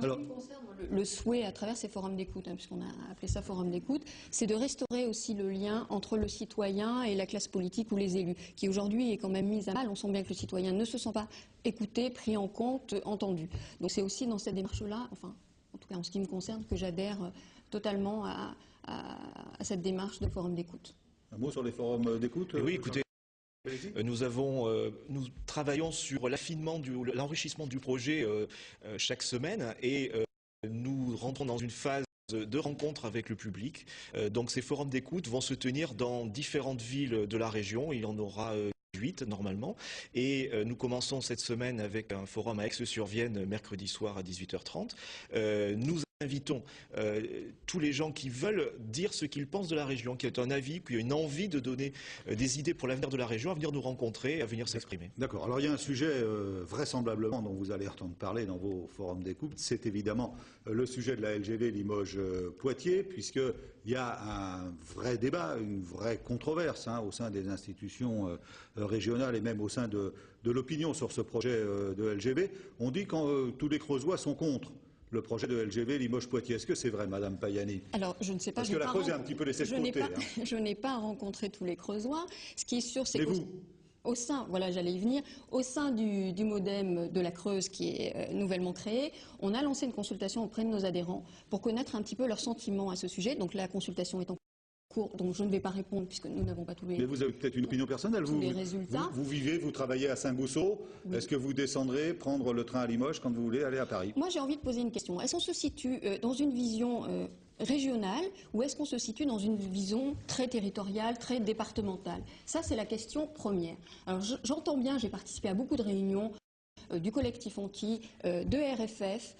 Alors, ce qui concerne le souhait à travers ces forums d'écoute, puisqu'on a appelé ça forum d'écoute, c'est de restaurer aussi le lien entre le citoyen et la classe politique ou les élus, qui aujourd'hui est quand même mise à mal. On sent bien que le citoyen ne se sent pas écouté, pris en compte, entendu. Donc c'est aussi dans cette démarche-là, enfin, en tout cas en ce qui me concerne, que j'adhère totalement à cette démarche de forum d'écoute. Un mot sur les forums d'écoute? Oui, écoutez. Nous travaillons sur l'enrichissement du projet chaque semaine et nous rentrons dans une phase de rencontre avec le public. Donc ces forums d'écoute vont se tenir dans différentes villes de la région. Il y en aura 8 normalement. Et nous commençons cette semaine avec un forum à Aix-sur-Vienne mercredi soir à 18h30. Nous invitons tous les gens qui veulent dire ce qu'ils pensent de la région, qui ont un avis, qui ont une envie de donner des idées pour l'avenir de la région, à venir nous rencontrer, à venir s'exprimer. D'accord. Alors il y a un sujet vraisemblablement dont vous allez entendre parler dans vos forums d'écoute, c'est évidemment le sujet de la LGV Limoges-Poitiers, puisqu'il y a un vrai débat, une vraie controverse au sein des institutions régionales et même au sein de l'opinion sur ce projet de LGV. On dit que tous les Creusois sont contre le projet de LGV Limoges-Poitiers. Est-ce que c'est vrai, Madame Payani? Alors, je ne sais pas. Parce que la Creuse est un petit peu laissée de côté. Je n'ai pas rencontré tous les Creusois. Ce qui est sûr, c'est que au sein, voilà, j'allais y venir, au sein du MODEM de la Creuse qui est nouvellement créé, on a lancé une consultation auprès de nos adhérents pour connaître un petit peu leurs sentiments à ce sujet. Donc la consultation est en cours, donc je ne vais pas répondre puisque nous n'avons pas tous les. Mais vous avez peut-être une opinion personnelle. Les résultats. Vous vivez, vous travaillez à Saint-Gousseau. Oui. Est-ce que vous descendrez prendre le train à Limoges quand vous voulez aller à Paris? Moi, j'ai envie de poser une question. Est-ce qu'on se situe dans une vision régionale ou est-ce qu'on se situe dans une vision très territoriale, très départementale? Ça, c'est la question première. Alors, j'entends bien, j'ai participé à beaucoup de réunions du collectif Anti, de RFF.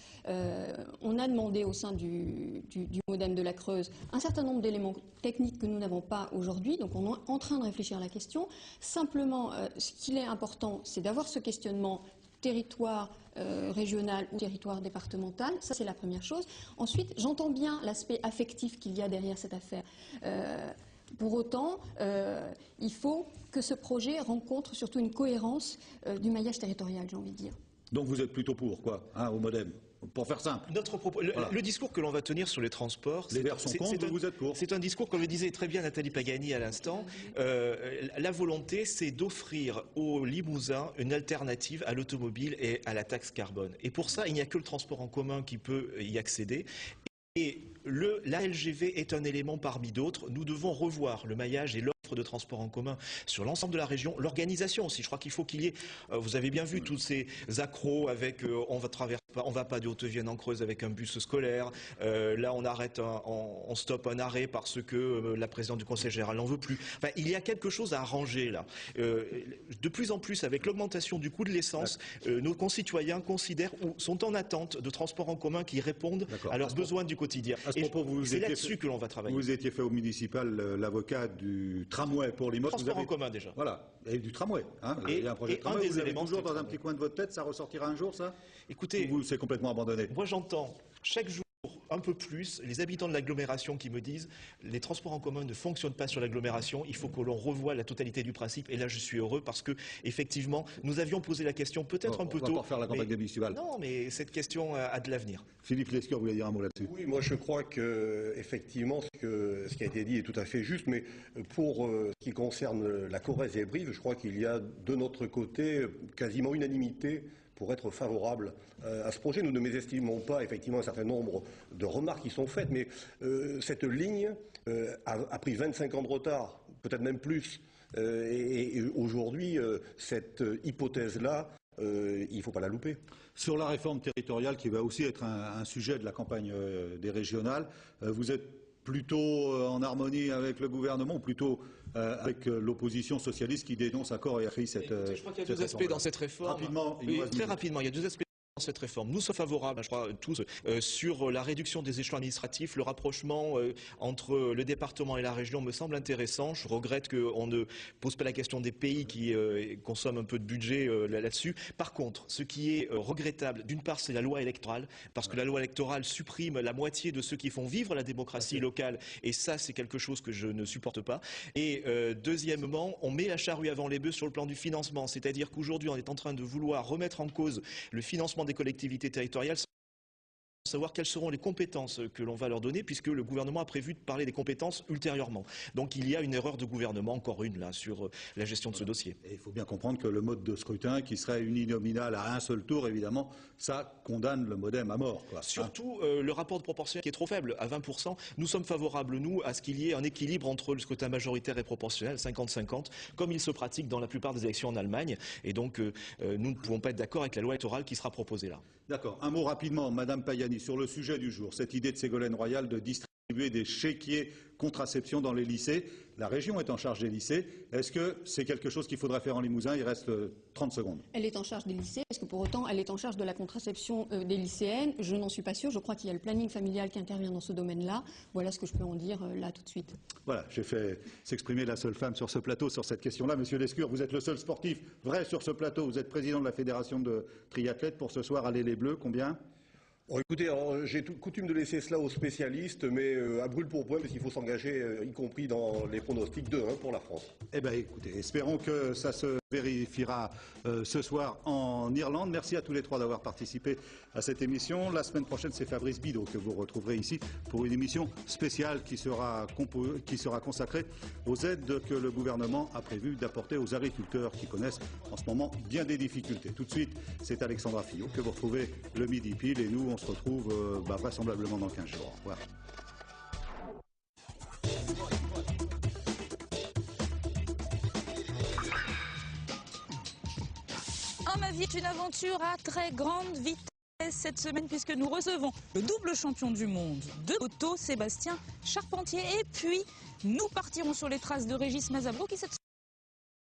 On a demandé au sein du MODEM de la Creuse un certain nombre d'éléments techniques que nous n'avons pas aujourd'hui. Donc on est en train de réfléchir à la question. Simplement, ce qu'il est important, c'est d'avoir ce questionnement territoire régional ou territoire départemental. Ça, c'est la première chose. Ensuite, j'entends bien l'aspect affectif qu'il y a derrière cette affaire. Pour autant, il faut que ce projet rencontre surtout une cohérence du maillage territorial, j'ai envie de dire. Donc vous êtes plutôt pour, quoi, au MODEM? Pour faire simple. Le discours que l'on va tenir sur les transports, les Verts sont contre, vous êtes pour. C'est un discours, comme le disait très bien Nathalie Pagani à l'instant. La volonté, c'est d'offrir aux Limousins une alternative à l'automobile et à la taxe carbone. Et pour ça, il n'y a que le transport en commun qui peut y accéder. Et la LGV est un élément parmi d'autres. Nous devons revoir le maillage et l'offre de transport en commun sur l'ensemble de la région. L'organisation aussi, je crois qu'il faut qu'il y ait, vous avez bien vu tous ces accros avec, on va pas de Haute-Vienne en Creuse avec un bus scolaire. Là, on stoppe un arrêt parce que la présidente du Conseil général n'en veut plus. Enfin, il y a quelque chose à arranger là. De plus en plus, avec l'augmentation du coût de l'essence, nos concitoyens considèrent ou sont en attente de transports en commun qui répondent à leurs besoins du quotidien. C'est là-dessus que l'on va travailler. Vous étiez fait au municipal l'avocat du tramway pour Limoges. Transport en commun déjà. Voilà, et du tramway. Il y a un projet de tramway, vous l'avez toujours dans un petit coin de votre tête, ça ressortira un jour, ça? Écoutez, ou c'est complètement abandonné? Moi j'entends chaque jour un peu plus les habitants de l'agglomération qui me disent les transports en commun ne fonctionnent pas sur l'agglomération, il faut que l'on revoie la totalité du principe. Et là je suis heureux parce que effectivement nous avions posé la question peut-être un peu tôt. On va pas faire la campagne municipale. Non, mais cette question a de l'avenir. Philippe Lescure voulait dire un mot là-dessus. Oui, moi je crois que effectivement ce qui a été dit est tout à fait juste, mais pour ce qui concerne la Corrèze et Brive, je crois qu'il y a de notre côté quasiment unanimité pour être favorable à ce projet. Nous ne mésestimons pas effectivement un certain nombre de remarques qui sont faites, mais cette ligne a pris 25 ans de retard, peut-être même plus, et aujourd'hui, cette hypothèse-là, il ne faut pas la louper. Sur la réforme territoriale, qui va aussi être un sujet de la campagne des régionales, vous êtes plutôt en harmonie avec le gouvernement ou plutôt avec l'opposition socialiste qui dénonce à corps et à cri cette Je crois qu'il y a deux aspects dans cette réforme. Rapidement, très rapidement, il y a deux aspects dans cette réforme. Nous sommes favorables, je crois, tous, sur la réduction des échelons administratifs. Le rapprochement entre le département et la région me semble intéressant. Je regrette qu'on ne pose pas la question des pays qui consomment un peu de budget là-dessus. Par contre, ce qui est regrettable, d'une part, c'est la loi électorale, parce que la loi électorale supprime la moitié de ceux qui font vivre la démocratie locale, et ça, c'est quelque chose que je ne supporte pas. Et deuxièmement, on met la charrue avant les bœufs sur le plan du financement, c'est-à-dire qu'aujourd'hui, on est en train de vouloir remettre en cause le financement des collectivités territoriales savoir quelles seront les compétences que l'on va leur donner, puisque le gouvernement a prévu de parler des compétences ultérieurement. Donc il y a une erreur de gouvernement, encore une là, sur la gestion de ce dossier. Et il faut bien comprendre que le mode de scrutin, qui serait uninominal à un seul tour, évidemment, ça condamne le MoDem à mort, quoi. Surtout le rapport de proportionnel qui est trop faible, à 20%. Nous sommes favorables, nous, à ce qu'il y ait un équilibre entre le scrutin majoritaire et proportionnel, 50-50, comme il se pratique dans la plupart des élections en Allemagne. Et donc, nous ne pouvons pas être d'accord avec la loi électorale qui sera proposée là. D'accord. Un mot rapidement, Madame Payani, sur le sujet du jour, cette idée de Ségolène Royal de distribuer des chéquiers contraception dans les lycées. La région est en charge des lycées. Est-ce que c'est quelque chose qu'il faudrait faire en Limousin? Il reste 30 secondes. Elle est en charge des lycées. Est-ce que pour autant elle est en charge de la contraception des lycéennes? Je n'en suis pas sûre. Je crois qu'il y a le planning familial qui intervient dans ce domaine-là. Voilà ce que je peux en dire là tout de suite. Voilà, j'ai fait s'exprimer la seule femme sur ce plateau sur cette question-là. Monsieur Lescure, vous êtes le seul sportif vrai sur ce plateau. Vous êtes président de la fédération de triathlètes. Pour ce soir, allez les Bleus, combien? Oh, écoutez, j'ai coutume de laisser cela aux spécialistes, mais à brûle pour point, parce qu'il faut s'engager, y compris dans les pronostics 2-1 pour la France. Eh bien, écoutez, espérons que ça se vérifiera ce soir en Irlande. Merci à tous les trois d'avoir participé à cette émission. La semaine prochaine, c'est Fabrice Bidot que vous retrouverez ici pour une émission spéciale qui sera consacrée aux aides que le gouvernement a prévu d'apporter aux agriculteurs qui connaissent en ce moment bien des difficultés. Tout de suite, c'est Alexandra Fillot que vous retrouvez le midi pile et nous, on se retrouve vraisemblablement dans 15 jours. Au revoir. Ma vie est une aventure à très grande vitesse cette semaine puisque nous recevons le double champion du monde de moto, Sébastien Charpentier. Et puis, nous partirons sur les traces de Régis Mazabro qui cette